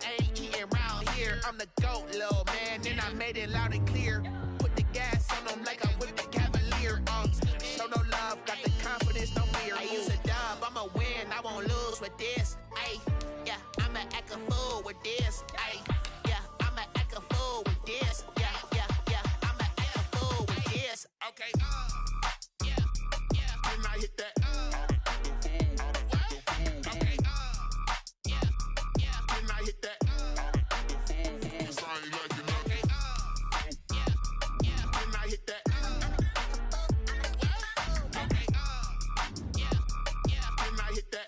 Ain't eating round here. I'm the GOAT, little man. Then I made it loud and clear. Put the gas on them like I whipped the Cavalier. Show no love, got the confidence, no fear. I use a dub, I'ma win, I won't lose with this. Ay, yeah, I'ma act a fool with this. Ay, yeah, I'ma act a fool with this. Yeah, yeah, yeah, I'ma act a fool with this. Okay, yeah, yeah. Then I hit that. Okay, yeah, yeah. Then I hit that. Cause I ain't like it. Okay, yeah, yeah. Then I hit that. Okay, yeah, yeah. Then I hit that.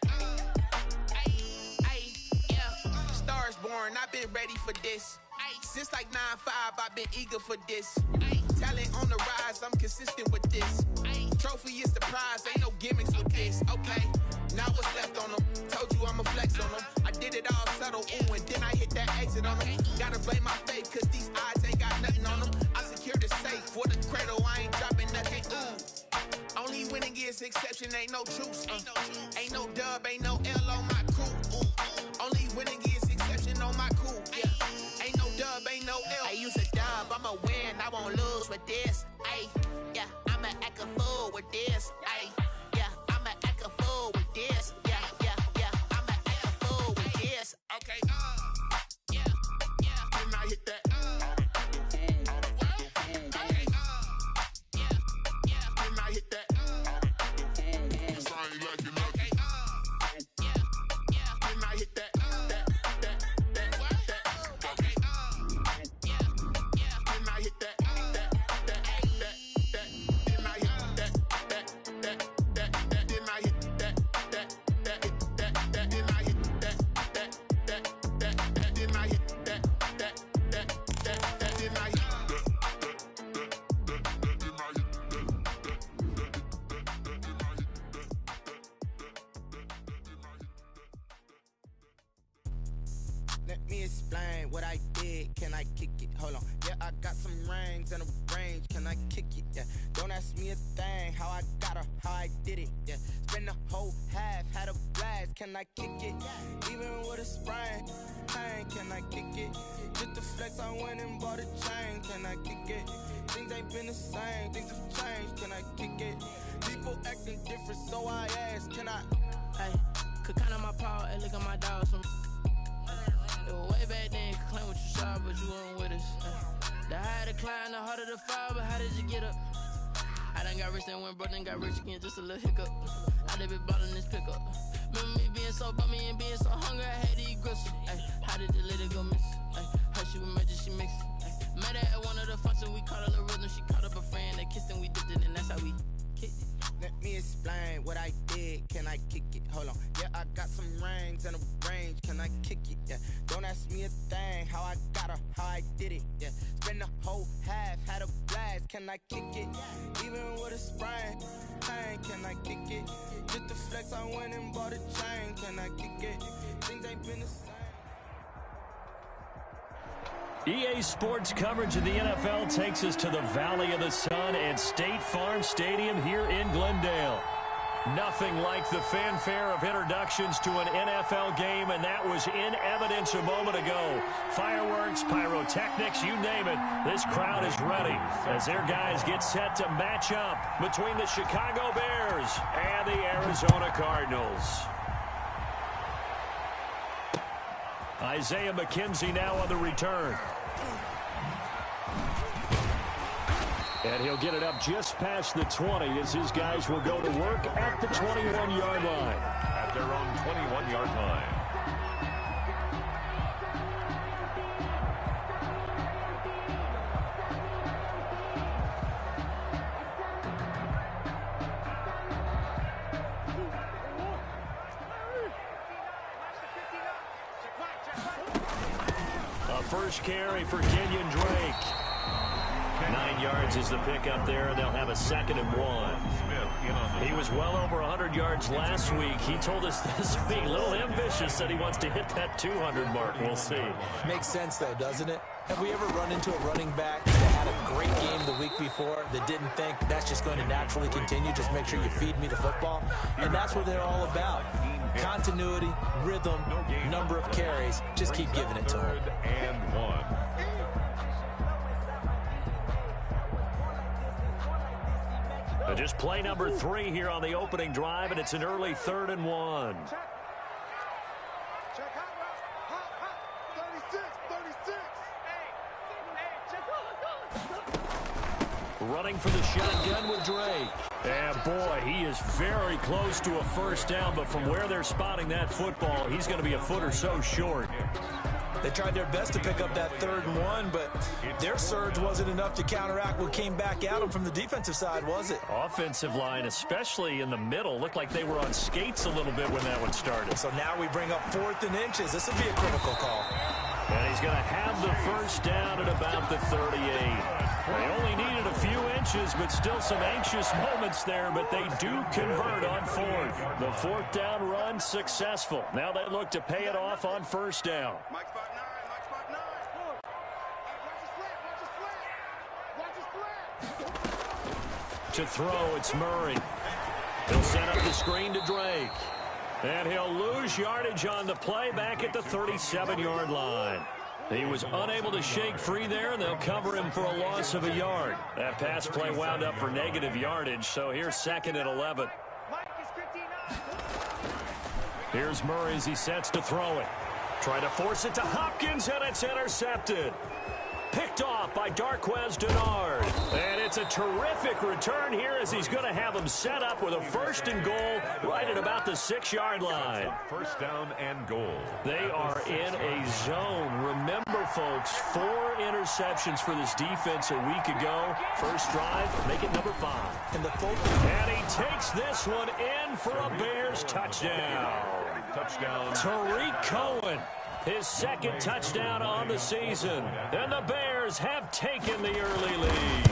Ay, yeah. Stars born, I've been ready for this. Since like 9-5, I've been eager for this. Talent on the rise, I'm consistent with this. Trophy is the prize, ain't no gimmicks with this. Okay, now what's left on them? Told you I'ma flex on them. I did it all subtle, ooh, and then I hit that exit on them. Gotta blame my faith, cause these odds ain't got nothing on them. I secure the safe for the cradle, I ain't dropping nothing. Ooh, only winning is exception, ain't no truce. Ain't no dub, ain't no L on my crew. Ooh, only winning is exception on my crew. Yeah, ain't no dub, ain't no L. I use a dub, I'ma win, I won't lose with this. Ay, yeah, I'ma act a fool with this. Ay, yeah, I'ma act a fool with this. Yeah, yeah, yeah, I'ma act a fool with this. Okay, yeah, yeah. Then I hit that. Okay, yeah, yeah. Then I hit that. Cause I ain't like it. Okay, yeah, yeah. Then I hit that. Okay, yeah, yeah. Then I hit that. Let me explain what I did. Can I kick it? Hold on. Yeah, I got some rings and a range. Can I kick it? Yeah. Don't ask me a thing. How I got her, how I did it. Yeah. Spend the whole half, had a blast. Can I kick it? Even with a sprain. Pain, can I kick it? Just to flex, I went and bought a chain. Can I kick it? Things ain't been the same. Things have changed. Can I kick it? People acting different, so I asked. Can I? Hey, could count on my power and look at my dogs from. It was way back then, could claim what you saw, but you weren't with us. The higher the climb, the harder the fall, but how did you get up? I done got rich and went broke, then got rich again, just a little hiccup. I done been ballin' this pickup. Remember me being so bummy and being so hungry, I had to eat gristle. Ay, how did the lady go miss? Ay, her she was magic, she mixed. Met her at one of the functions, we caught a little rhythm, she caught up a friend, they kissed and we dipped it, and that's how we kicked it. Let me explain what I did. Can I kick it? Hold on. Yeah, I got some rings and a range. Can I kick it? Yeah. Don't ask me a thing. How I got her, how I did it. Yeah. Spend the whole half, had a blast. Can I kick it? Even with a sprain. Pain, can I kick it? Just to flex, I went and bought a chain. Can I kick it? Things ain't been the same. EA Sports coverage of the NFL takes us to the Valley of the Sun at State Farm Stadium here in Glendale. Nothing like the fanfare of introductions to an NFL game, and that was in evidence a moment ago. Fireworks, pyrotechnics, you name it, this crowd is ready as their guys get set to match up between the Chicago Bears and the Arizona Cardinals. Isaiah McKenzie now on the return. And he'll get it up just past the 20 as his guys will go to work at the 21-yard line. At their own 21-yard line. A first carry for Kenyon Drake. 9 yards is the pickup there, and they'll have a 2nd and 1. He was well over 100 yards last week. He told us this week, a little ambitious, said he wants to hit that 200 mark. We'll see. Makes sense, though, doesn't it? Have we ever run into a running back that had a great game the week before that didn't think that's just going to naturally continue? Just make sure you feed me the football. And that's what they're all about. Continuity, rhythm, number of carries. Just keep giving it to him. 3rd and 1. Just play number 3 here on the opening drive, and it's an early 3rd and 1. Running for the shotgun with Drake. And boy, he is very close to a first down, but from where they're spotting that football, he's going to be a foot or so short. They tried their best to pick up that 3rd and 1, but their surge wasn't enough to counteract what came back at them from the defensive side, was it? Offensive line, especially in the middle, looked like they were on skates a little bit when that one started. So now we bring up 4th and inches. This will be a critical call. And he's going to have the first down at about the 38. They only needed a few inches, but still some anxious moments there, but they do convert on 4th. The 4th down run successful. Now they look to pay it off on first down. To throw, it's Murray. He'll set up the screen to Drake. And he'll lose yardage on the play back at the 37-yard line. He was unable to shake free there, and they'll cover him for a loss of a yard. That pass play wound up for negative yardage, so here's 2nd and 11. Here's Murray as he sets to throw it. Try to force it to Hopkins, and it's intercepted. Picked off by Darquez Denard. And it's a terrific return here as he's going to have him set up with a 1st and goal right at about the 6-yard line. First down and goal. They are in a zone. Remember, folks, 4 interceptions for this defense a week ago. First drive, make it number 5. And he takes this one in for a Bears touchdown. Touchdown. Tariq Cohen. His 2nd touchdown on the season. And the Bears have taken the early lead.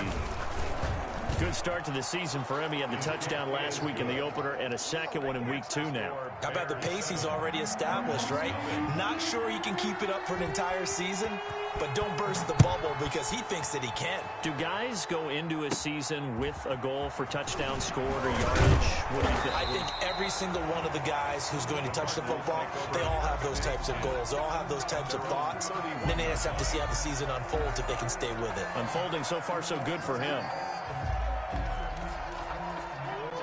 Good start to the season for him. He had the touchdown last week in the opener and a 2nd one in week 2 now. How about the pace he's already established, right? Not sure he can keep it up for an entire season, but don't burst the bubble because he thinks that he can. Do guys go into a season with a goal for touchdown scored or yardage? What do you think? I think every single one of the guys who's going to touch the football, they all have those types of goals. They all have those types of thoughts. And then they just have to see how the season unfolds if they can stay with it. Unfolding so far so good for him.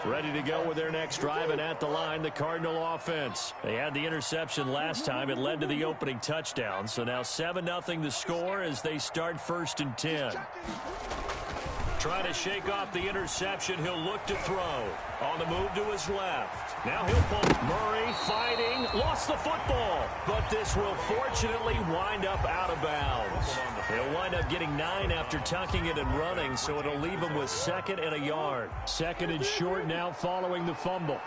Ready to go with their next drive, and at the line, the Cardinal offense. They had the interception last time. It led to the opening touchdown. So now 7-0 the score as they start 1st and 10. Trying to shake off the interception. He'll look to throw. On the move to his left. Now he'll pull. Murray fighting. Lost the football. But this will fortunately wind up out of bounds. He'll wind up getting 9 after tucking it and running, so it'll leave him with 2nd and a yard. 2nd and short now following the fumble.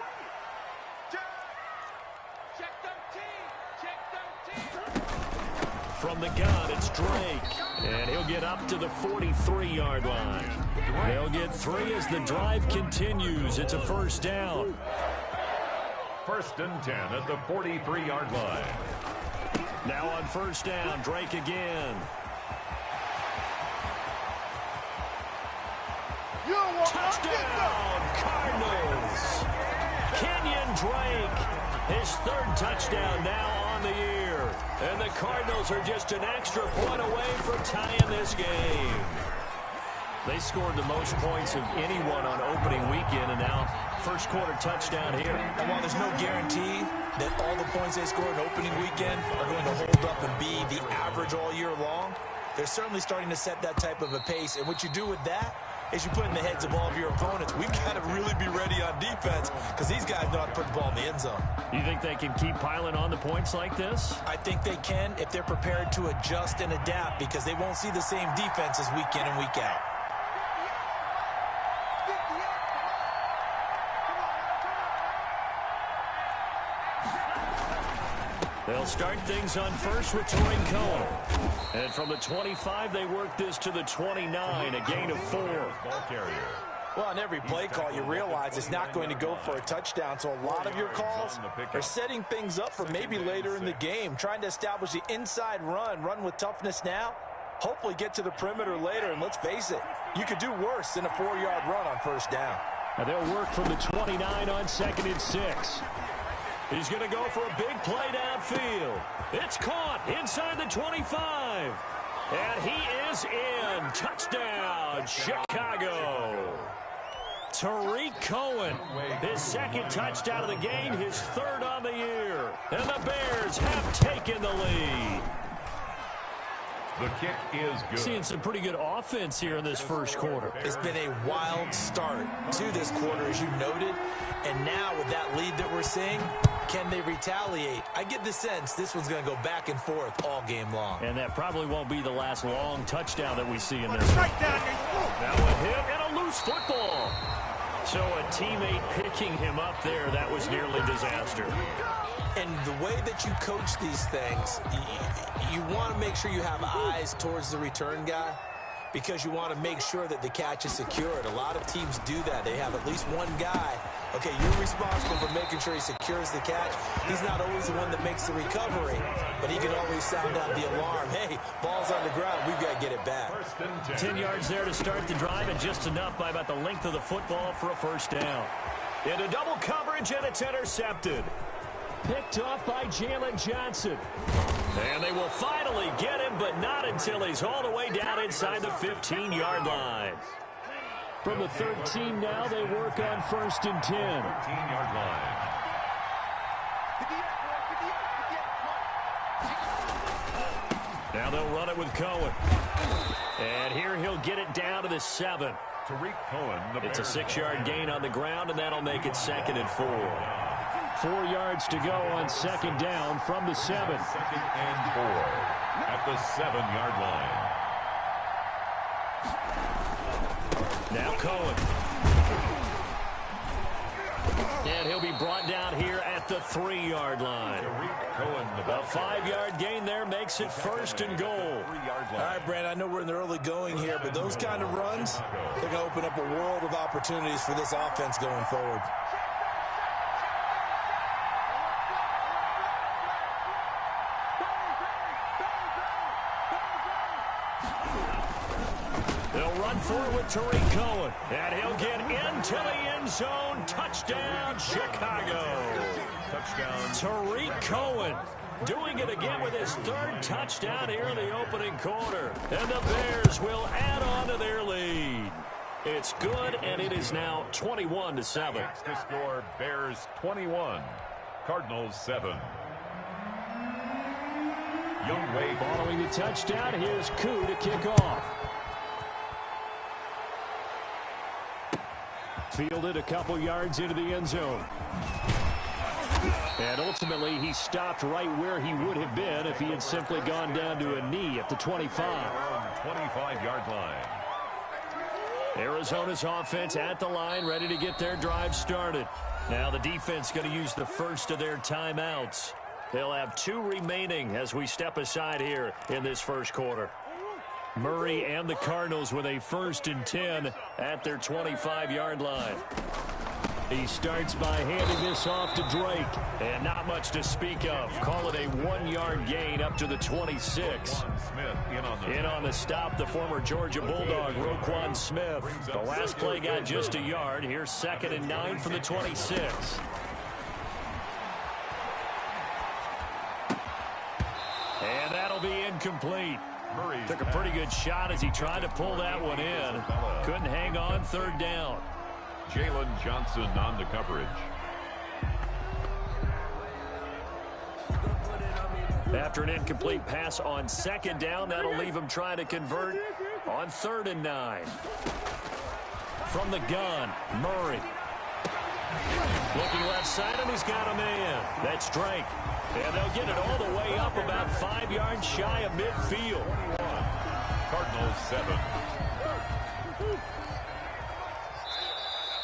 From the gun, it's Drake. And he'll get up to the 43-yard line. They'll get 3 as the drive continues. It's a first down. 1st and 10 at the 43-yard line. Now on first down, Drake again. Touchdown, Cardinals. Kenyon Drake, his 3rd touchdown now on the year. And the Cardinals are just an extra point away from tying this game. They scored the most points of anyone on opening weekend, and now first quarter touchdown here. And while there's no guarantee that all the points they scored in opening weekend are going to hold up and be the average all year long, they're certainly starting to set that type of a pace. And what you do with that is you put in the heads of all of your opponents, we've got to really be ready on defense because these guys know how to put the ball in the end zone. You think they can keep piling on the points like this? I think they can if they're prepared to adjust and adapt because they won't see the same defenses week in and week out. They'll start things on first with Tariq Cohen. And from the 25, they work this to the 29, a gain of 4. Ball carrier. Well, on every play call, you realize it's not going to go for a touchdown, so a lot of your calls are setting things up for maybe later in the game, trying to establish the inside run with toughness now, hopefully get to the perimeter later, and let's face it, you could do worse than a 4-yard run on first down. Now they'll work from the 29 on 2nd and 6. He's going to go for a big play downfield. It's caught inside the 25. And he is in. Touchdown, Chicago. Tariq Cohen, his 2nd touchdown of the game, his 3rd on the year. And the Bears have taken the lead. The kick is good. Seeing some pretty good offense here in this first quarter. It's been a wild start to this quarter, as you noted. And now with that lead that we're seeing, can they retaliate? I get the sense this one's going to go back and forth all game long. And that probably won't be the last long touchdown that we see in there. Now a hit and a loose football. So a teammate picking him up there, that was nearly disaster. And the way that you coach these things, you want to make sure you have eyes towards the return guy because you want to make sure that the catch is secured. A lot of teams do that. They have at least one guy. Okay, you're responsible for making sure he secures the catch. He's not always the one that makes the recovery, but he can always sound out the alarm. Hey, ball's on the ground. We've got to get it back. 10 yards there to start the drive, and just enough by about the length of the football for a first down. Into double coverage, and it's intercepted. Picked off by Jalen Johnson. And they will finally get him, but not until he's all the way down inside the 15-yard line. From the 13 now, they work on 1st and 10. 15-yard line. Now they'll run it with Cohen. And here he'll get it down to the 7. Tariq Cohen. It's a 6-yard gain on the ground, and that'll make it 2nd and 4. 4 yards to go on 2nd down from the 7. 2nd and 4 at the 7-yard line. Now Cohen. And he'll be brought down here at the 3-yard line. A 5-yard gain there makes it 1st and goal. All right, Brand, I know we're in the early going here, but those kind of runs, they're going to open up a world of opportunities for this offense going forward. Forward with Tariq Cohen, and he'll get into the end zone. Touchdown, Chicago. Touchdown. Tariq Cohen doing it again with his 3rd touchdown here in the opening quarter. And the Bears will add on to their lead. It's good, and it is now 21-7. To score, Bears 21, Cardinals 7. Young Wade following the touchdown. Here's Koo to kick off. Fielded a couple yards into the end zone. And ultimately, he stopped right where he would have been if he had simply gone down to a knee at the 25. 25-yard line. Arizona's offense at the line, ready to get their drive started. Now the defense going to use the first of their timeouts. They'll have 2 remaining as we step aside here in this first quarter. Murray and the Cardinals with a 1st and 10 at their 25-yard line. He starts by handing this off to Drake. And not much to speak of. Call it a 1-yard gain up to the 26. In on the stop, the former Georgia Bulldog, Roquan Smith. The last play got just a yard. Here's 2nd and 9 from the 26. And that'll be incomplete. Took a pretty good shot as he tried to pull that one in. Couldn't hang on 3rd down. Jalen Johnson on the coverage. After an incomplete pass on 2nd down, that'll leave him trying to convert on 3rd and 9. From the gun, Murray. Looking left side, and he's got a man. That's Drake. And they'll get it all the way up about 5 yards shy of midfield. Cardinals 7.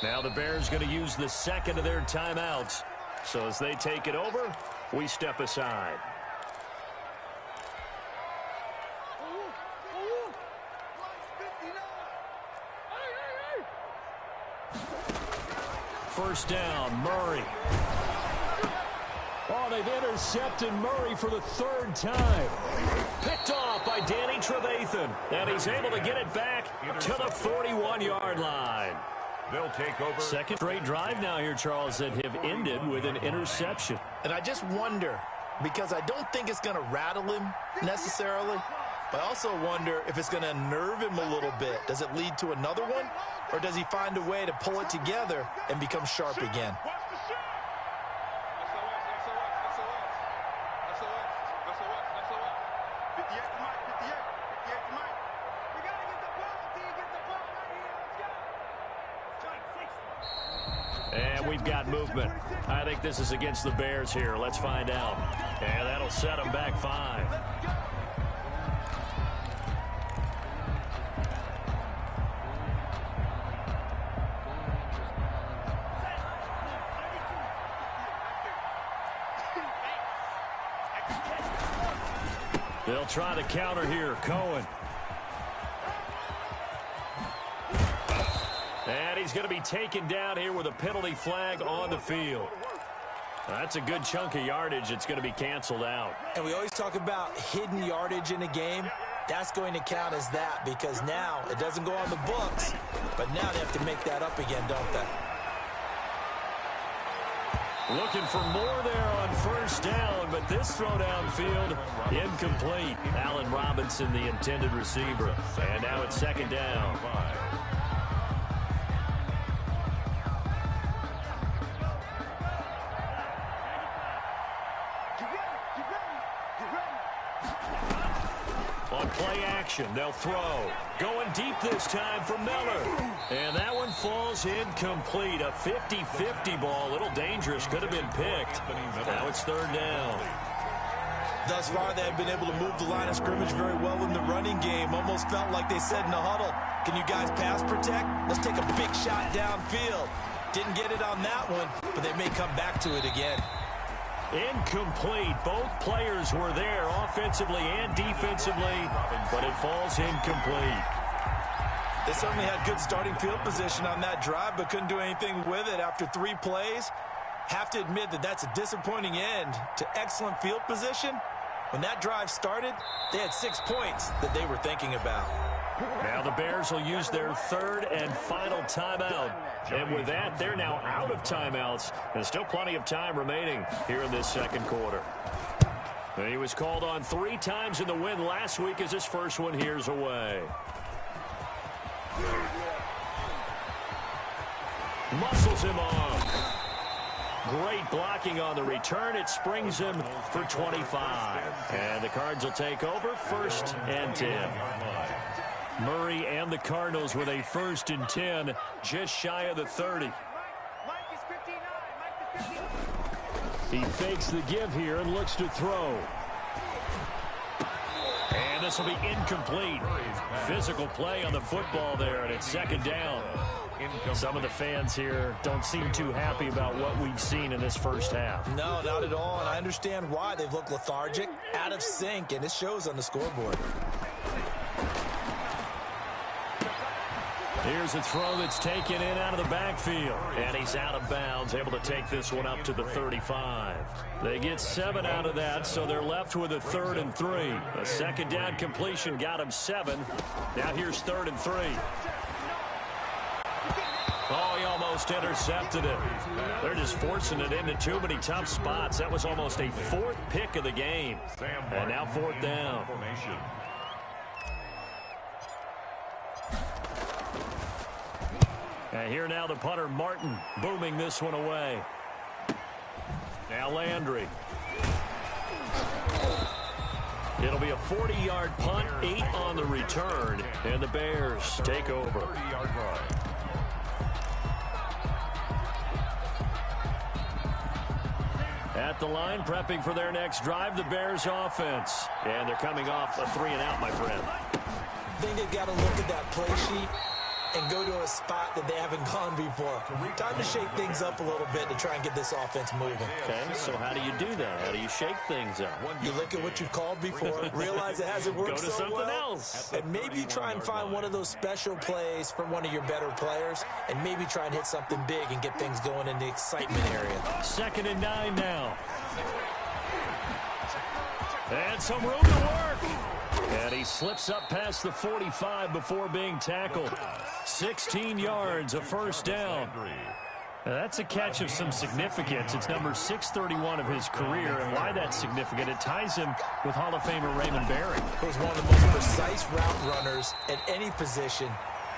Now the Bears going to use the 2nd of their timeouts. So as they take it over, we step aside. first down. Murray. Oh, they've intercepted Murray for the third time. Picked off by Danny Trevathan. And he's able to get it back to the 41-yard line. They'll take over. Second straight drive now here, Charles, that have ended with an interception. And I just wonder, because I don't think it's going to rattle him necessarily, but I also wonder if it's going to unnerve him a little bit. Does it lead to another one, or does he find a way to pull it together and become sharp again? And we've got movement. I think this is against the Bears here. Let's find out. And that'll set them back 5. They'll try the counter here. Cohen. And he's going to be taken down here with a penalty flag on the field. That's a good chunk of yardage. It's going to be canceled out. And we always talk about hidden yardage in a game. That's going to count as that, because now it doesn't go on the books, but now they have to make that up again, don't they? Looking for more there on first down, but this throw downfield incomplete. Allen Robinson, the intended receiver. And now it's second down. On play action, they'll throw. Going deep this time for Miller. And that one falls incomplete. A 50-50 ball. A little dangerous. Could have been picked. Now it's third down. Thus far, they have been able to move the line of scrimmage very well in the running game. Almost felt like they said in the huddle, can you guys pass protect? Let's take a big shot downfield. Didn't get it on that one, but they may come back to it again. Incomplete. Both players were there offensively and defensively, but it falls incomplete. They certainly had good starting field position on that drive, but couldn't do anything with it after 3 plays. Have to admit that that's a disappointing end to excellent field position. When that drive started, they had 6 points that they were thinking about. Now the Bears will use their third and final timeout. And with that, they're now out of timeouts. There's still plenty of time remaining here in this second quarter. And he was called on 3 times in the win last week as his first one here's away. Muscles him off. Great blocking on the return. It springs him for 25. And the Cards will take over, 1st and 10. Murray and the Cardinals with a 1st and 10, just shy of the 30. He fakes the give here and looks to throw. And this will be incomplete. Physical play on the football there, and it's second down. Some of the fans here don't seem too happy about what we've seen in this first half. No, not at all, and I understand why. They've looked lethargic, out of sync, and it shows on the scoreboard. Here's a throw that's taken in out of the backfield. And he's out of bounds, able to take this one up to the 35. They get 7 out of that, so they're left with a 3rd and 3. A second down completion got him 7. Now here's 3rd and 3. Oh, he almost intercepted it. They're just forcing it into too many tough spots. That was almost a 4th pick of the game. And now 4th down. And here now the punter, Martin, booming this one away. Now Landry. It'll be a 40-yard punt, 8 on the return, and the Bears take over. 30-yard run. At the line, prepping for their next drive, the Bears offense. And they're coming off a 3-and-out, my friend. I think they've got to look at that play sheet and go to a spot that they haven't gone before. Time to shake things up a little bit to try and get this offense moving. Okay, so how do you do that? How do you shake things up? You look at what you've called before, realize it hasn't worked so well. Go to something else. And maybe you try and find one of those special plays from one of your better players, and maybe try and hit something big and get things going in the excitement area. 2nd and 9 now. And some room to work. And he slips up past the 45 before being tackled. 16 yards, a first down. Now that's a catch of some significance. It's number 631 of his career, and why that's significant, it ties him with Hall of Famer Raymond Berry. He was one of the most precise route runners at any position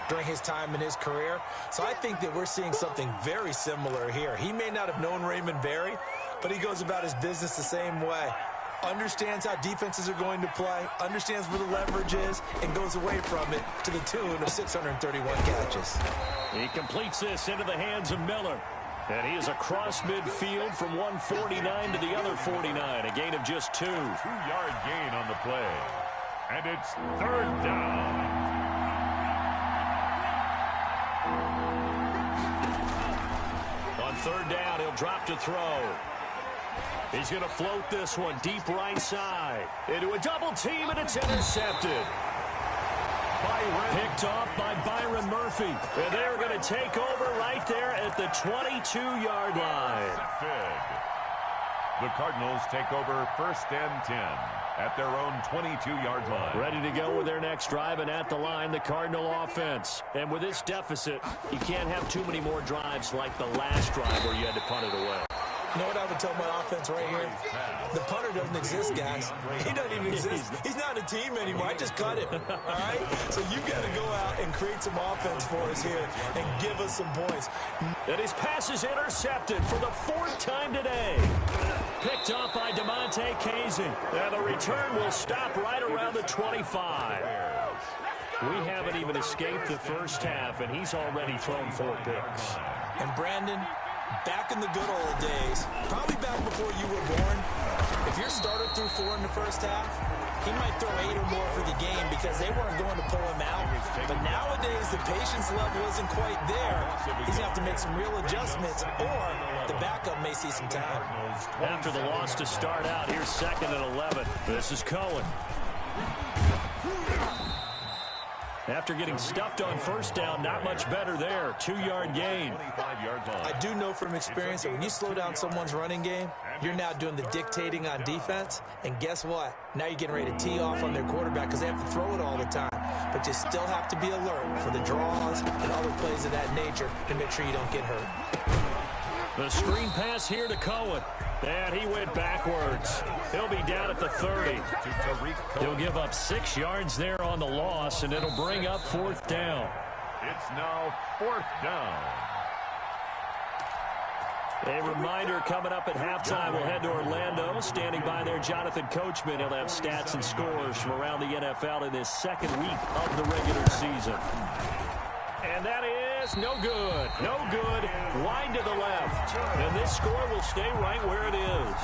during his time in his career. So I think that we're seeing something very similar here. He may not have known Raymond Berry, but he goes about his business the same way. Understands how defenses are going to play, understands where the leverage is, and goes away from it to the tune of 631 catches. He completes this into the hands of Miller. And he is across midfield from 149 to the other 49, a gain of just 2. 2-yard gain on the play. And it's 3rd down. On 3rd down, he'll drop to throw. He's going to float this one deep right side. Into a double team, and it's intercepted. Picked off by Byron Murphy. And they're going to take over right there at the 22-yard line. The Cardinals take over 1st and 10 at their own 22-yard line. Ready to go with their next drive, and at the line, the Cardinal offense. And with this deficit, you can't have too many more drives like the last drive where you had to punt it away. You know what I would tell my offense right here? The punter doesn't exist, guys. He doesn't even exist. He's not a team anymore. I just cut him, all right? So you've got to go out and create some offense for us here and give us some points. And his pass is intercepted for the 4th time today. Picked up by DeMonte Casey. And the return will stop right around the 25. We haven't even escaped the first half, and he's already thrown 4 picks. And Brandon, back in the good old days, probably back before you were born, if your starter threw 4 in the first half, he might throw 8 or more for the game because they weren't going to pull him out. But nowadays, the patience level isn't quite there. He's going to have to make some real adjustments, or the backup may see some time. After the loss to start out, here's 2nd and 11. This is Cohen. After getting stuffed on 1st down, not much better there. 2-yard gain. I do know from experience that when you slow down someone's running game, you're now doing the dictating on defense. And guess what? Now you're getting ready to tee off on their quarterback because they have to throw it all the time. But you still have to be alert for the draws and other plays of that nature to make sure you don't get hurt. The screen pass here to Cohen. And he went backwards. He'll be down at the 30. He'll give up 6 yards there on the loss, and it'll bring up 4th down. It's now 4th down. A reminder coming up at halftime, we'll head to Orlando. Standing by there, Jonathan Coachman. He'll have stats and scores from around the NFL in this 2nd week of the regular season. And that is no good. No good. Wide to the left. And this score will stay right where it is.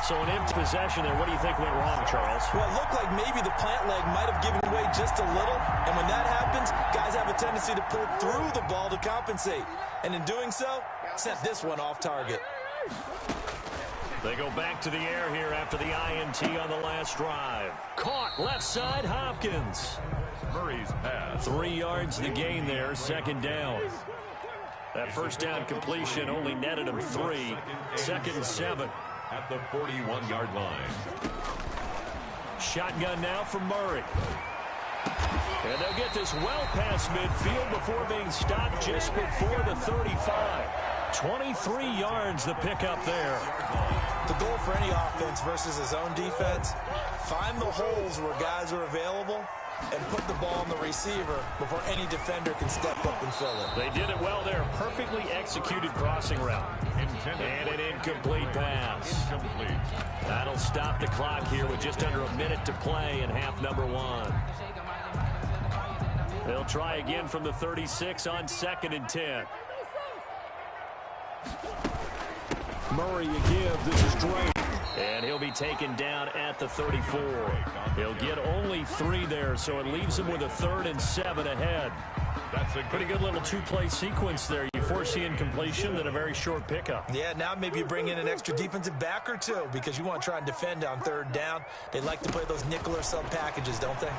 So an empty possession there. What do you think went wrong, Charles? Well, it looked like maybe the plant leg might have given way just a little. And when that happens, guys have a tendency to pull through the ball to compensate. And in doing so, sent this one off target. They go back to the air here after the INT on the last drive. Caught left side, Hopkins. Murray's pass. 3 yards the gain there, 2nd down. That 1st down completion only netted him 3. 2nd and 7. At the 41-yard line. Shotgun now from Murray. And they'll get this well past midfield before being stopped just before the 35. 23 yards the pickup there. The goal for any offense versus his own defense, find the holes where guys are available and put the ball on the receiver before any defender can step up and fill it. They did it well there. Perfectly executed crossing route. And an incomplete pass. That'll stop the clock here with just under a minute to play in half number 1. They'll try again from the 36 on 2nd and 10. Murray again. This is Drake. And he'll be taken down at the 34. He'll get only 3 there, so it leaves him with a 3rd and 7 ahead. That's a pretty good little two-play sequence there. You force the incompletion, then a very short pickup. Yeah, now maybe you bring in an extra defensive back or two because you want to try and defend on third down. They like to play those nickel or sub packages, don't they?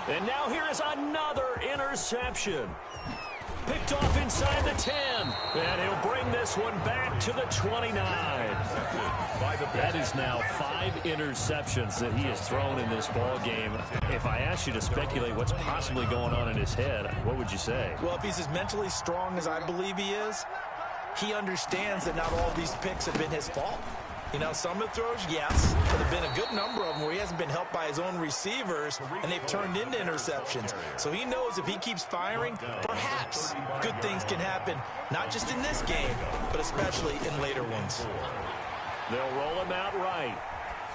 And now here is another interception. Picked off inside the 10. And he'll bring this one back to the 29. That is now 5 interceptions that he has thrown in this ball game. If I asked you to speculate what's possibly going on in his head, what would you say? Well, if he's as mentally strong as I believe he is, he understands that not all of these picks have been his fault. You know, some of the throws, yes, but there have been a good number of them where he hasn't been helped by his own receivers, and they've turned into interceptions. So he knows if he keeps firing, perhaps good things can happen, not just in this game, but especially in later ones. They'll roll him out right.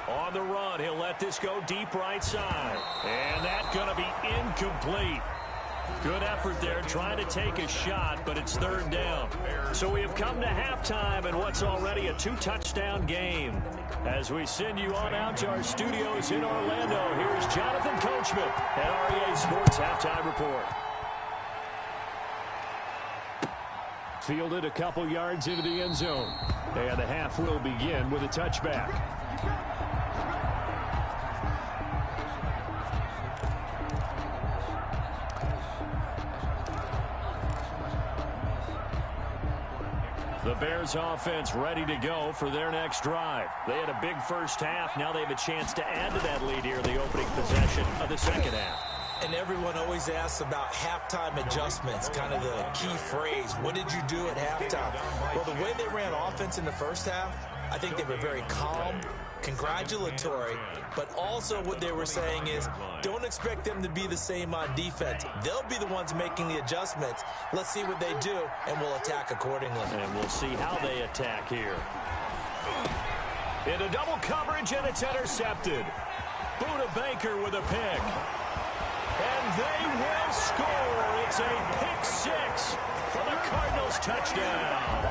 On the run, he'll let this go deep right side. And that's going to be incomplete. Good effort there, trying to take a shot, but it's third down. So we have come to halftime in what's already a 2-touchdown game. As we send you on out to our studios in Orlando, here's Jonathan Coachman at REA Sports Halftime Report. Fielded a couple yards into the end zone. And the half will begin with a touchback. The Bears offense ready to go for their next drive. They had a big first half. Now they have a chance to add to that lead here in the opening possession of the second half. And everyone always asks about halftime adjustments, kind of the key phrase. What did you do at halftime? Well, the way they ran offense in the first half, I think they were very calm, congratulatory, but also what they were saying is don't expect them to be the same on defense. They'll be the ones making the adjustments. Let's see what they do, and we'll attack accordingly. And we'll see how they attack here. Into double coverage, and it's intercepted. Buda Baker with a pick. And they will score. It's a pick six for the Cardinals touchdown.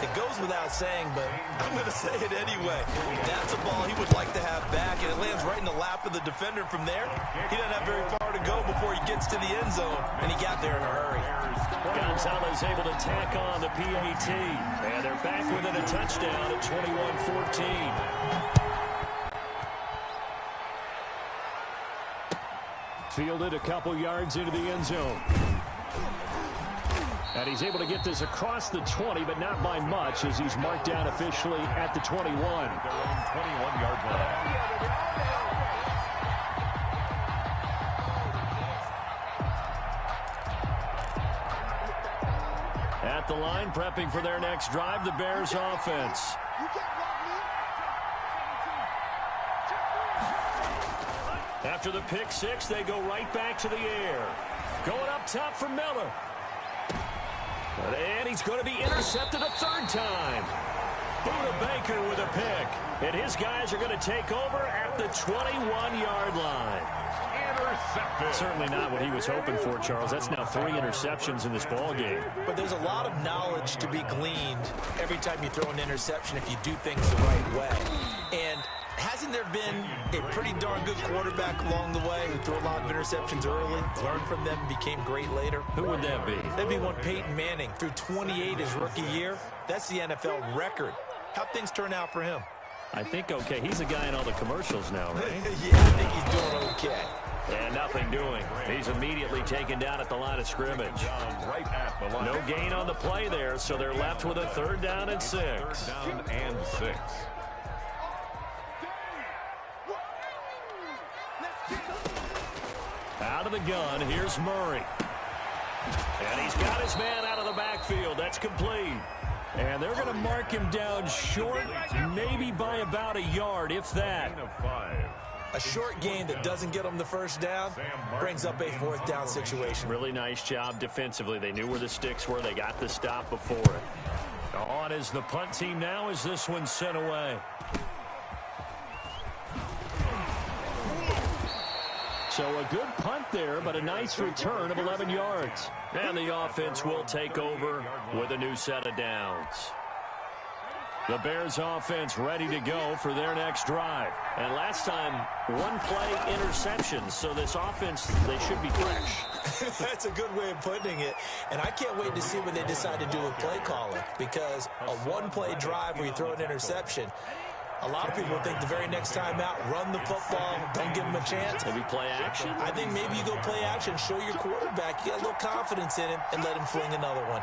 It goes without saying, but I'm going to say it anyway. That's a ball he would like to have back, and it lands right in the lap of the defender from there. He doesn't have very far to go before he gets to the end zone, and he got there in a hurry. Gonzalez able to tack on the PAT, and they're back within a touchdown at 21-14. Fielded a couple yards into the end zone. And he's able to get this across the 20, but not by much, as he's marked down officially at the 21. Their own 21-yard line. At the line, prepping for their next drive, the Bears offense. After the pick six, they go right back to the air. Going up top for Miller. And he's going to be intercepted a third time. Buda Baker with a pick. And his guys are going to take over at the 21-yard line. Intercepted. Certainly not what he was hoping for, Charles. That's now 3 interceptions in this ball game. But there's a lot of knowledge to be gleaned every time you throw an interception if you do things the right way. And hasn't there been a pretty darn good quarterback along the way who threw a lot of interceptions early, learned from them, became great later? Who would that be? That'd be one Peyton Manning. Threw 28 his rookie year. That's the NFL record. How'd things turn out for him? I think okay. He's a guy in all the commercials now, right? Yeah, I think he's doing okay. And nothing doing. He's immediately taken down at the line of scrimmage. No gain on the play there, so they're left with a third down and 6. Down and 6. Out of the gun, here's Murray. And he's got his man out of the backfield. That's complete. And they're going to mark him down short, maybe by about a yard, if that. A short gain that doesn't get them the first down brings up a fourth down situation. Really nice job defensively. They knew where the sticks were. They got the stop before it. On is the punt team now as this one's sent away. So a good punt there, but a nice return of 11 yards. And the offense will take over with a new set of downs. The Bears offense ready to go for their next drive. And last time, one-play interception, so this offense, they should be fresh. That's a good way of putting it. And I can't wait to see what they decide to do with play calling, because a one-play drive where you throw an interception, a lot of people think the very next time out, run the football, don't give them a chance. Maybe play action? I think maybe you go play action, show your quarterback, you got a little confidence in him, and let him fling another one.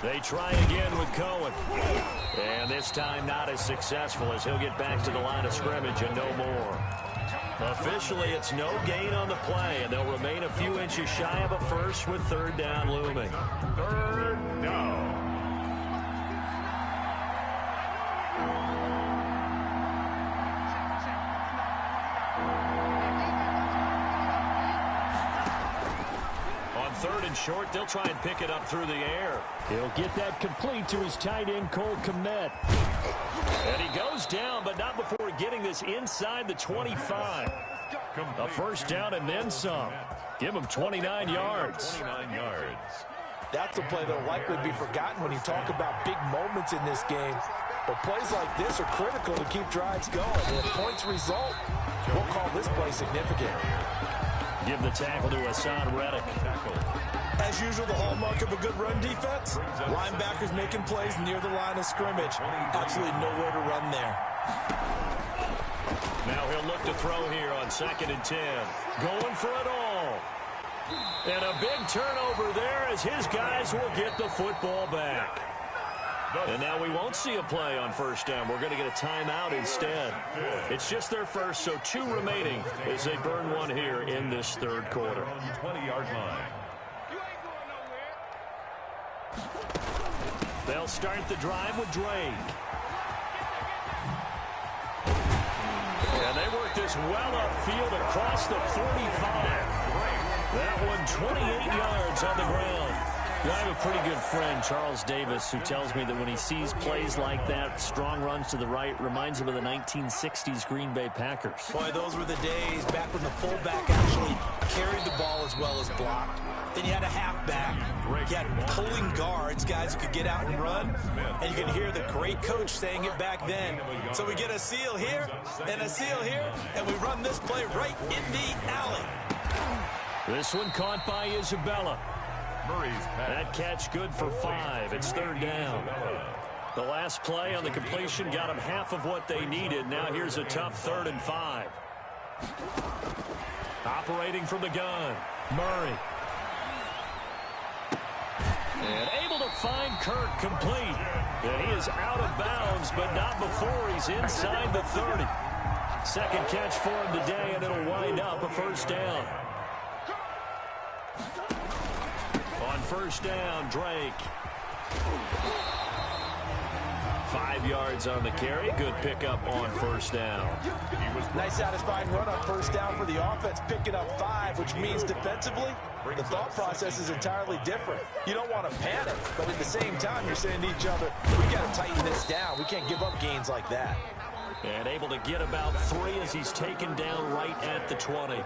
They try again with Cohen. And this time not as successful, as he'll get back to the line of scrimmage and no more. Officially, it's no gain on the play, and they'll remain a few inches shy of a first with third down looming. Third down. Third and short, they'll try and pick it up through the air. He'll get that complete to his tight end, Cole Kmet. And he goes down, but not before getting this inside the 25. A first down and then some. Give him 29 yards. 29 yards. That's a play that will likely be forgotten when you talk about big moments in this game. But plays like this are critical to keep drives going. And if points result, we'll call this play significant. Give the tackle to Hassan Reddick. As usual, the hallmark of a good run defense, linebackers making plays near the line of scrimmage. Absolutely nowhere to run there. Now he'll look to throw here on 2nd and 10. Going for it all. And a big turnover there as his guys will get the football back. And now we won't see a play on first down. We're going to get a timeout instead. It's just their first, so 2 remaining as they burn one here in this third quarter. 20-yard line. They'll start the drive with Drake. And they work this well upfield across the 45. That one 28 yards on the ground. I have a pretty good friend, Charles Davis, who tells me that when he sees plays like that, strong runs to the right, reminds him of the 1960s Green Bay Packers. Boy, those were the days back when the fullback actually carried the ball as well as blocked. Then you had a halfback. You had pulling guards, guys who could get out and run. And you can hear the great coach saying it back then. So we get a seal here and a seal here, and we run this play right in the alley. This one caught by Isabella. That catch good for 5. It's third down. The last play on the completion got them half of what they needed. Now here's a tough 3rd and 5. Operating from the gun, Murray. And able to find Kirk complete. And he is out of bounds, but not before he's inside the 30. Second catch for him today, and it'll wind up a first down. On first down, Drake. 5 yards on the carry. Good pickup on first down. Nice satisfying run on first down for the offense, picking up 5, which means defensively, the thought process is entirely different. You don't want to panic, but at the same time, you're saying to each other, we got to tighten this down. We can't give up gains like that. And able to get about 3 as he's taken down right at the 20.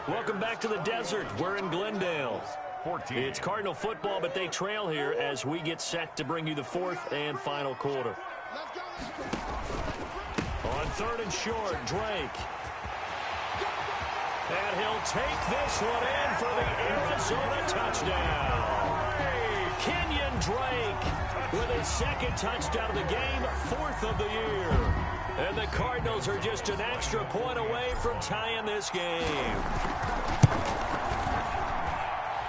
Welcome back to the desert. We're in Glendale. It's Cardinal football, but they trail here as we get set to bring you the 4th and final quarter. On 3rd and short, Drake. And he'll take this one in for the Arizona touchdown. Kenyon Drake with his 2nd touchdown of the game, 4th of the year. And the Cardinals are just an extra point away from tying this game.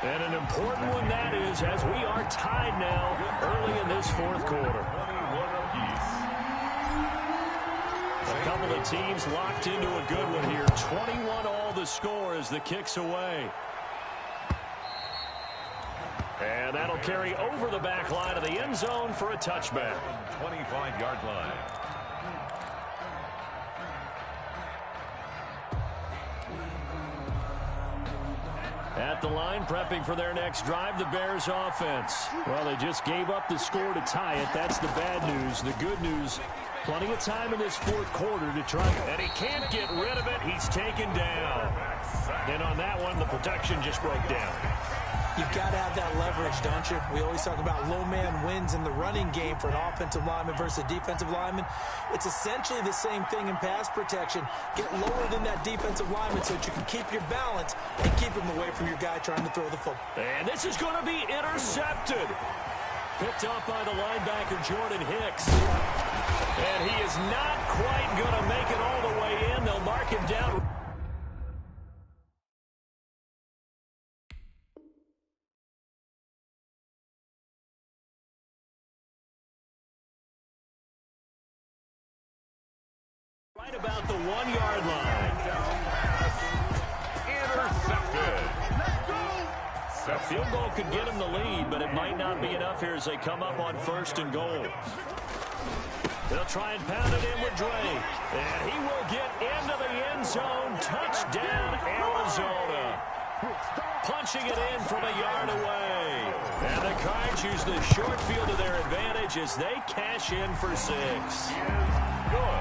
And an important one that is, as we are tied now early in this 4th quarter. A couple of teams locked into a good one here. 21 all the score as the kick's away. And that'll carry over the back line of the end zone for a touchback. 25-yard line. At the line, prepping for their next drive, the Bears offense. Well, they just gave up the score to tie it. That's the bad news. The good news, plenty of time in this 4th quarter to try. And he can't get rid of it. He's taken down. And on that one, the protection just broke down. You've got to have that leverage, don't you? We always talk about low man wins in the running game for an offensive lineman versus a defensive lineman. It's essentially the same thing in pass protection. Get lower than that defensive lineman so that you can keep your balance and keep him away from your guy trying to throw the football. And this is going to be intercepted. Picked up by the linebacker, Jordan Hicks. And he is not quite going to make it all the way in. They'll mark him down. Right about the 1-yard line. Intercepted. A field goal could get him the lead, but it might not be enough here as they come up on 1st and goal. They'll try and pound it in with Drake. And he will get into the end zone. Touchdown, Arizona. Punching it in from a yard away. And the Cards use the short field to their advantage as they cash in for 6.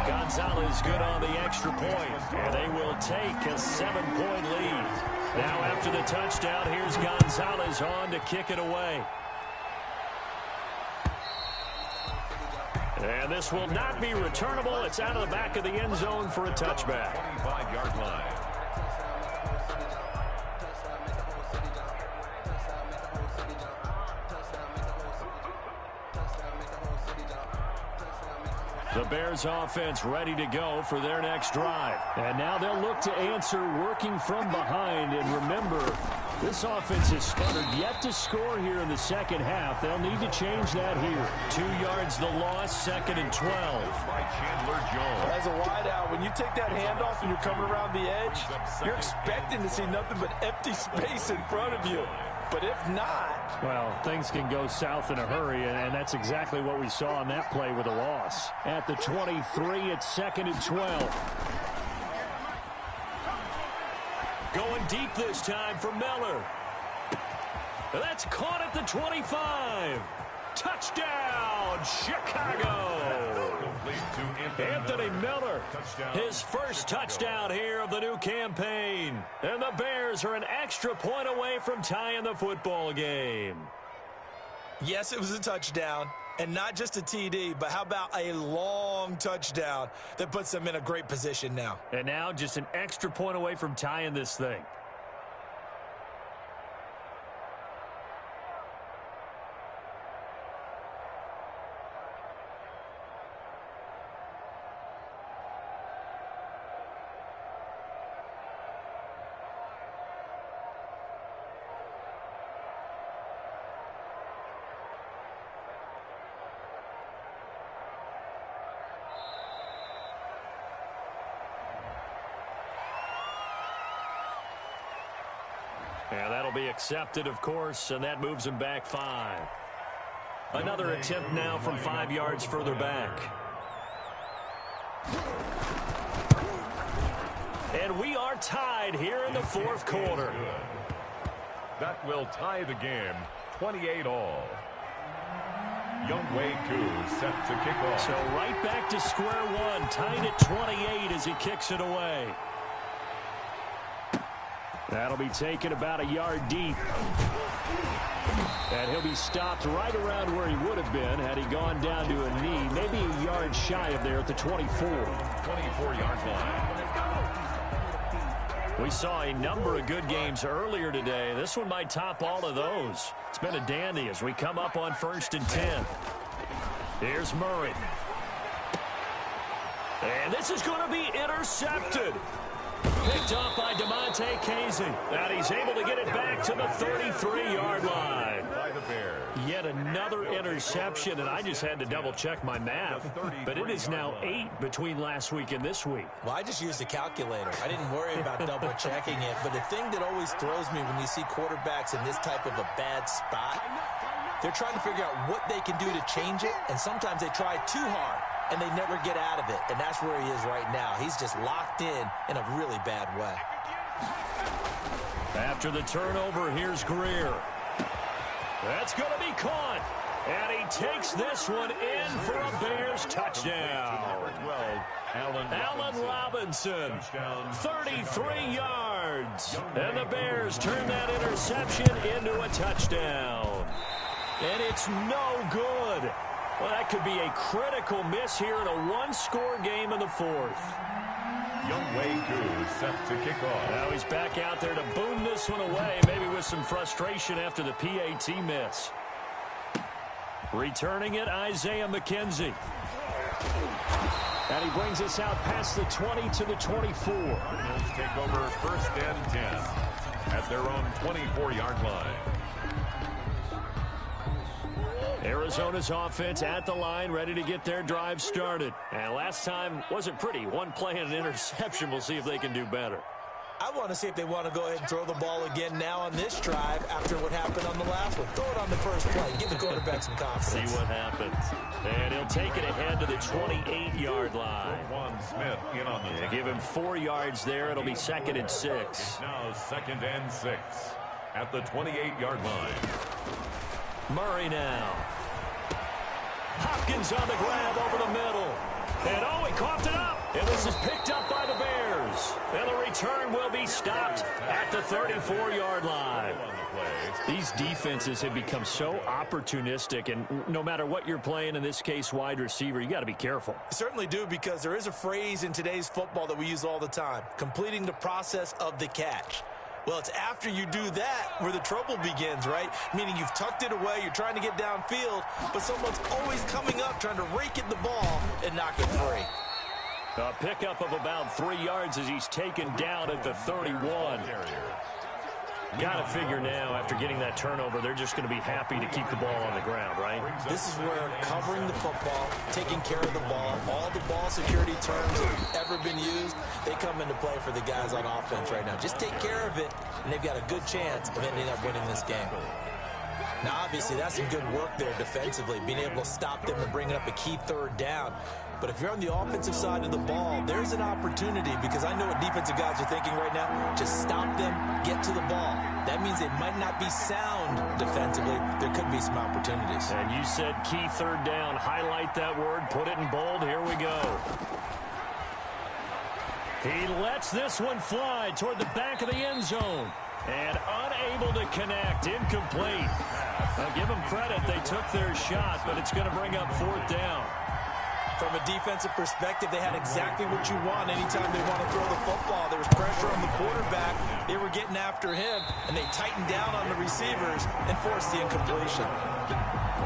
Gonzalez good on the extra point, and they will take a 7-point lead. Now after the touchdown, here's Gonzalez on to kick it away. And this will not be returnable. It's out of the back of the end zone for a touchback. 25-yard line. The Bears offense ready to go for their next drive. And now they'll look to answer working from behind. And remember, this offense has sputtered yet to score here in the second half. They'll need to change that here. 2 yards the loss, 2nd and 12. By Chandler Jones. As a wideout, when you take that handoff and you're coming around the edge, you're expecting to see nothing but empty space in front of you. But if not... Well, things can go south in a hurry, and that's exactly what we saw on that play with a loss. At the 23, it's 2nd and 12. Going deep this time for Miller. That's caught at the 25. Touchdown, Chicago. Anthony Miller, his first touchdown here of the new campaign. And the Bears are an extra point away from tying the football game. Yes, it was a touchdown, and not just a TD, but how about a long touchdown that puts them in a great position now. And now just an extra point away from tying this thing. And that'll be accepted, of course, and that moves him back 5. Another attempt now from 5 yards further back. And we are tied here in the 4th quarter. That will tie the game, 28-all. Younghoe Koo set to kick off. So right back to square one, tied at 28 as he kicks it away. That'll be taken about a yard deep. And he'll be stopped right around where he would have been had he gone down to a knee, maybe a yard shy of there at the 24. 24-yard line. We saw a number of good games earlier today. This one might top all of those. It's been a dandy as we come up on 1st and 10. Here's Murray. And this is going to be intercepted. Picked up by DeMonte Casey. And he's able to get it back to the 33-yard line. By the Bears. Yet another interception, and I just had to double-check my math. But it is now 8 between last week and this week. Well, I just used a calculator. I didn't worry about double-checking it. But the thing that always throws me when you see quarterbacks in this type of a bad spot, they're trying to figure out what they can do to change it, and sometimes they try too hard, and they never get out of it. And that's where he is right now. He's just locked in a really bad way. After the turnover, here's Greer. That's going to be caught. And he takes this one in for a Bears touchdown. Number 12, Allen Robinson, 33 yards. yards. And the Bears turn that interception into a touchdown. And it's no good. Well, that could be a critical miss here in a one-score game in the fourth. Youngwei Koo set to kick off. Now he's back out there to boom this one away, maybe with some frustration after the PAT miss. Returning it, Isaiah McKenzie. And he brings us out past the 20 to the 24. Cardinals take over 1st and 10 at their own 24-yard line. Arizona's offense at the line, ready to get their drive started. And last time wasn't pretty. One play and an interception. We'll see if they can do better. I want to see if they want to go ahead and throw the ball again now on this drive after what happened on the last one. Throw it on the first play. Give the quarterback some confidence. See what happens. And he'll take it ahead to the 28-yard line. Juan Smith in on the give him 4 yards there. It'll be 2nd and 6. Now 2nd and 6 at the 28-yard line. Murray now. Hopkins on the grab over the middle. And oh, he coughed it up. And this is picked up by the Bears. And the return will be stopped at the 34-yard line. These defenses have become so opportunistic, and no matter what you're playing, in this case wide receiver, you got to be careful. You certainly do, because there is a phrase in today's football that we use all the time: completing the process of the catch. Well, it's after you do that where the trouble begins, right? Meaning you've tucked it away, you're trying to get downfield, but someone's always coming up trying to rake at the ball and knock it free. A pickup of about 3 yards as he's taken down at the 31. Got to figure now, after getting that turnover, they're just going to be happy to keep the ball on the ground, right? This is where covering the football, taking care of the ball, all the ball security terms that have ever been used, they come into play for the guys on offense right now. Just take care of it, and they've got a good chance of ending up winning this game. Now, obviously, that's some good work there defensively, being able to stop them and bringing up a key 3rd down. But if you're on the offensive side of the ball, there's an opportunity, because I know what defensive guys are thinking right now. Just stop them, get to the ball. That means they might not be sound defensively. There could be some opportunities. And you said key 3rd down. Highlight that word. Put it in bold. Here we go. He lets this one fly toward the back of the end zone. And unable to connect. Incomplete. I'll give them credit. They took their shot, but it's going to bring up 4th down. From a defensive perspective, they had exactly what you want anytime they want to throw the football. There was pressure on the quarterback. They were getting after him, and they tightened down on the receivers and forced the incompletion.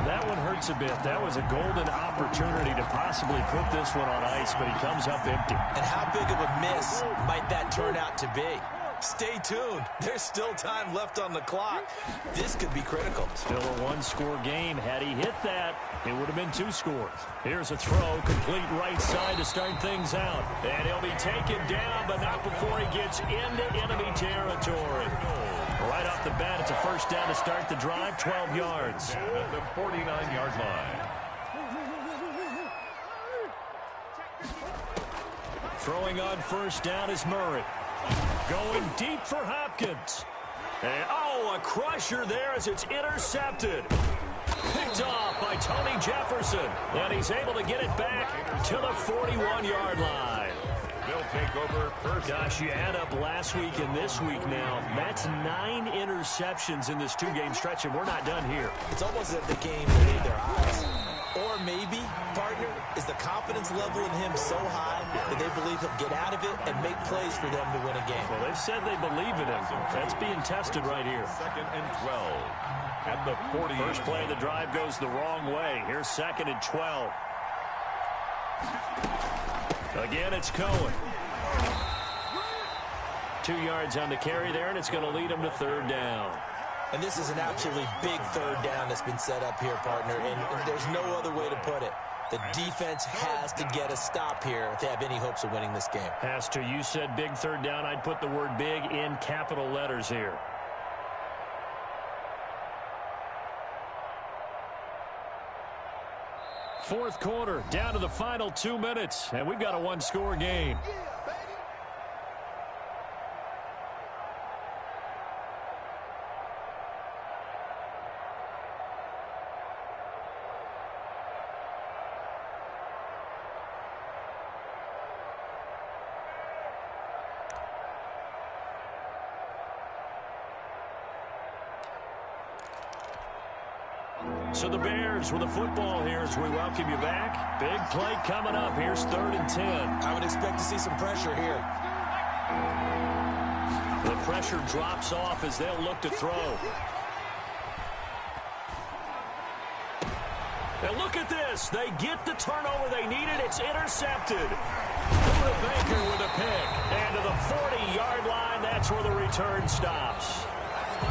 That one hurts a bit. That was a golden opportunity to possibly put this one on ice, but he comes up empty. And how big of a miss might that turn out to be? Stay tuned. There's still time left on the clock. This could be critical. Still a one-score game. Had he hit that, it would have been 2 scores. Here's a throw, complete right side to start things out. And he'll be taken down, but not before he gets into enemy territory. Right off the bat, it's a 1st down to start the drive, 12 yards. At the 49-yard line. Throwing on 1st down is Murray. Going deep for Hopkins. And, oh, a crusher there as it's intercepted. Picked off by Tony Jefferson. And he's able to get it back to the 41-yard line. They'll take over 1st. Gosh, you add up last week and this week now. That's 9 interceptions in this 2-game stretch, and we're not done here. It's almost as if the game made their eyes. Or maybe, partner, is the confidence level in him so high that they believe he'll get out of it and make plays for them to win a game. Well, they've said they believe in him. That's being tested right here. 2nd and 12 at the 40. First play of the drive goes the wrong way. Here's 2nd and 12. Again, it's Cohen. 2 yards on the carry there, and it's going to lead him to 3rd down. And this is an absolutely big 3rd down that's been set up here, partner, and there's no other way to put it. The defense has to get a stop here if they have any hopes of winning this game. Has to. You said big 3rd down. I'd put the word big in capital letters here. Fourth quarter, down to the final 2 minutes, and we've got a one-score game. So the Bears with the football here as we welcome you back. Big play coming up. Here's 3rd and 10. I would expect to see some pressure here. The pressure drops off as they'll look to throw. And look at this. They get the turnover they needed. It's intercepted. Buda Baker with a pick. And to the 40-yard line, that's where the return stops.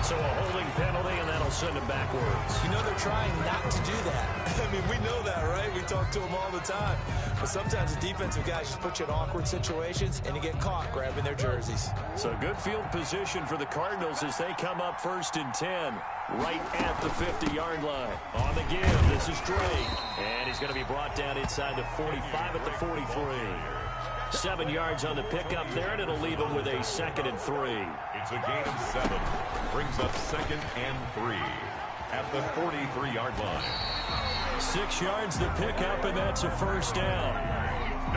So a holding penalty, and that'll send him backwards. You know they're trying not to do that. I mean, we know that, right? We talk to them all the time. But sometimes the defensive guys just put you in awkward situations, and you get caught grabbing their jerseys. So good field position for the Cardinals as they come up 1st and 10, right at the 50-yard line. On the give, this is Drake. And he's going to be brought down inside the 45 at the 43. 7 yards on the pickup there, and it'll leave him with a 2nd and 3. It's a gain of 7. Brings up 2nd and 3 at the 43-yard line. 6 yards the pickup, and that's a 1st down.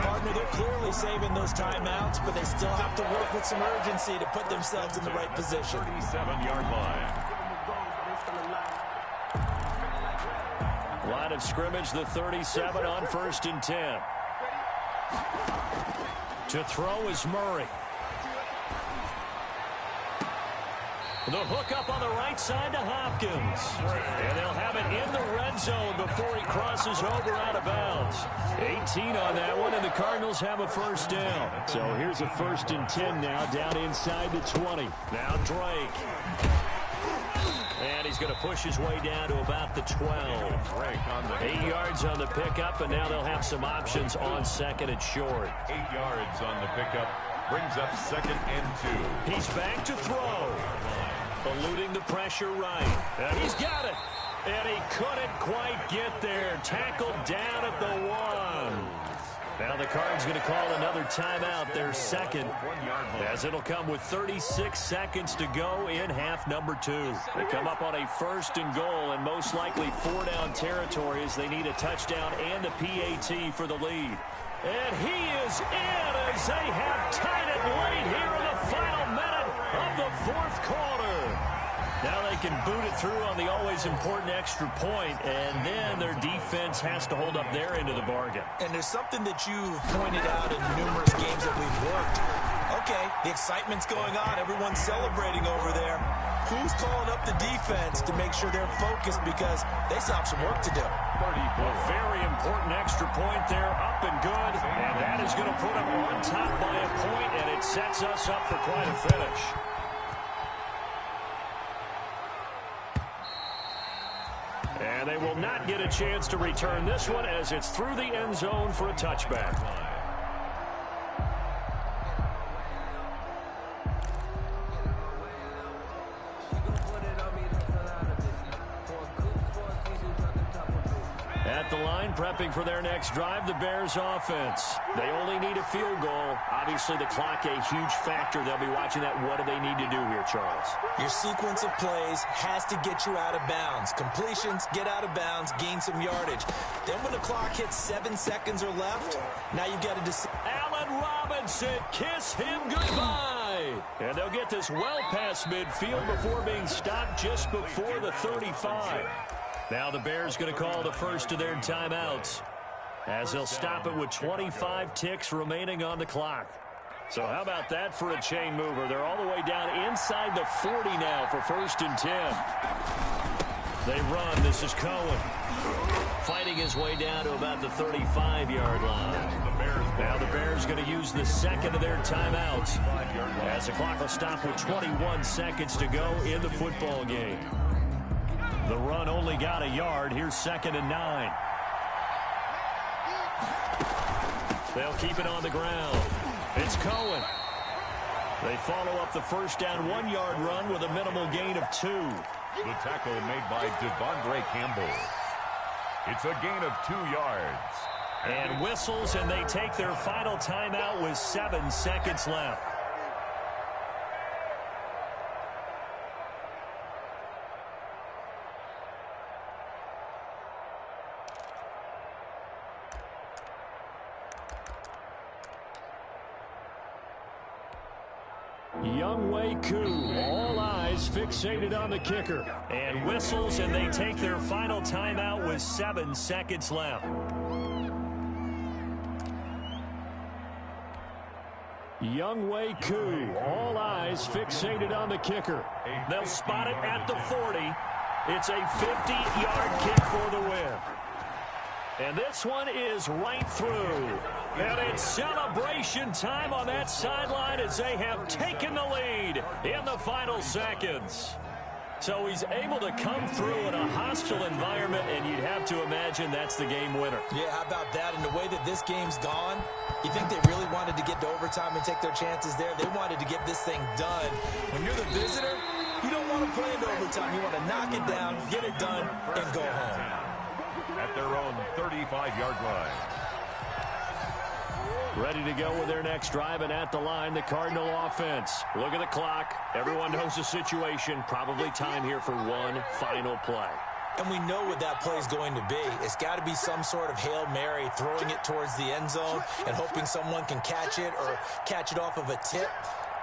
Partner, they're clearly saving those timeouts, but they still have to work with some urgency to put themselves in the right position. 37-yard line. Line of scrimmage, the 37 on 1st and 10. To throw is Murray. The hook up on the right side to Hopkins. And they'll have it in the red zone before he crosses over out of bounds. 18 on that one, and the Cardinals have a 1st down. So here's a 1st and 10 now, down inside the 20. Now Drake. And he's going to push his way down to about the 12. 8 yards on the pickup, and now they'll have some options on 2nd and short. 8 yards on the pickup. Brings up 2nd and 2. He's back to throw. Eluding the pressure right. And he's got it. And he couldn't quite get there. Tackled down at the 1. Now the Cards going to call another timeout, their 2nd, as it'll come with 36 seconds to go in half number 2. They come up on a 1st and goal, and most likely 4-down territory as they need a touchdown and a PAT for the lead. And he is in as they have tied it late here in the final minute of the 4th quarter. Now they can boot it through on the always important extra point, and then their defense has to hold up their end of the bargain. And there's something that you've pointed out in numerous games that we've worked. Okay, the excitement's going on. Everyone's celebrating over there. Who's calling up the defense to make sure they're focused because they still have some work to do? A very important extra point there, up and good, and that is going to put them on top by a point, and it sets us up for quite a finish. And they will not get a chance to return this one as it's through the end zone for a touchback. At the line, prepping for their next drive, the Bears offense. They only need a field goal. Obviously, the clock a huge factor. They'll be watching that. What do they need to do here, Charles? Your sequence of plays has to get you out of bounds. Completions, get out of bounds, gain some yardage. Then when the clock hits 7 seconds or left, now you've got to decide. Allen Robinson, kiss him goodbye. And they'll get this well past midfield before being stopped just before the 35. Now the Bears going to call the first of their timeouts as they'll stop it with 25 ticks remaining on the clock. So how about that for a chain mover? They're all the way down inside the 40 now for 1st and 10. They run. This is Cohen fighting his way down to about the 35-yard line. Now the Bears going to use the 2nd of their timeouts as the clock will stop with 21 seconds to go in the football game. The run only got a yard. Here's 2nd and 9. They'll keep it on the ground. It's Cohen. They follow up the first down 1-yard run with a minimal gain of 2. The tackle made by Devondre Campbell. It's a gain of 2 yards. And whistles, and they take their final timeout with 7 seconds left. Younghoe Koo, all eyes fixated on the kicker. And whistles, and they take their final timeout with 7 seconds left. Younghoe Koo, all eyes fixated on the kicker. They'll spot it at the 40. It's a 50-yard kick for the win. And this one is right through. And it's celebration time on that sideline as they have taken the lead in the final seconds. So he's able to come through in a hostile environment, and you'd have to imagine that's the game winner. Yeah, how about that? And the way that this game's gone, you think they really wanted to get to overtime and take their chances there? They wanted to get this thing done. When you're the visitor, you don't want to play into overtime. You want to knock it down, get it done, and go home. At their own 35-yard line. Ready to go with their next drive, and at the line, the Cardinal offense. Look at the clock. Everyone knows the situation. Probably time here for one final play. And we know what that play is going to be. It's got to be some sort of Hail Mary, throwing it towards the end zone and hoping someone can catch it or catch it off of a tip.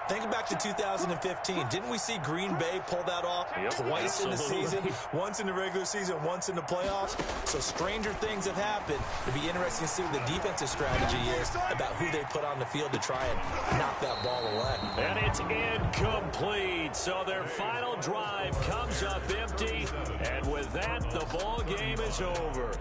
Think back to 2015. Didn't we see Green Bay pull that off twice in the season? Once in the regular season, once in the playoffs. So stranger things have happened. It'll be interesting to see what the defensive strategy is about who they put on the field to try and knock that ball away. And it's incomplete. So their final drive comes up empty. And with that, the ball game is over.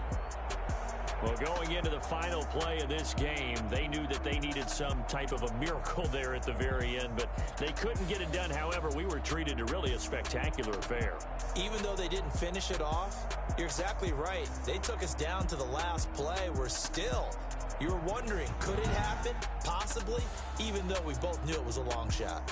Well, going into the final play of this game, they knew that they needed some type of a miracle there at the very end, but they couldn't get it done. However, we were treated to really a spectacular affair. Even though they didn't finish it off, you're exactly right. They took us down to the last play. We're still, you were wondering, could it happen? Possibly, even though we both knew it was a long shot.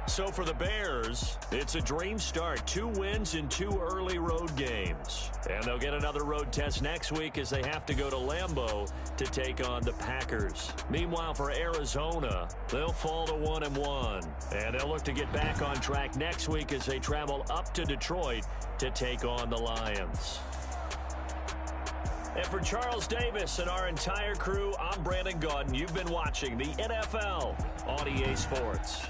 So for the Bears, it's a dream start. 2 wins in 2 early road games. And they'll get another road test next week as they have to go to Lambeau to take on the Packers. Meanwhile, for Arizona, they'll fall to 1-1. And they'll look to get back on track next week as they travel up to Detroit to take on the Lions. And for Charles Davis and our entire crew, I'm Brandon Gaudin. You've been watching the NFL on EA Sports.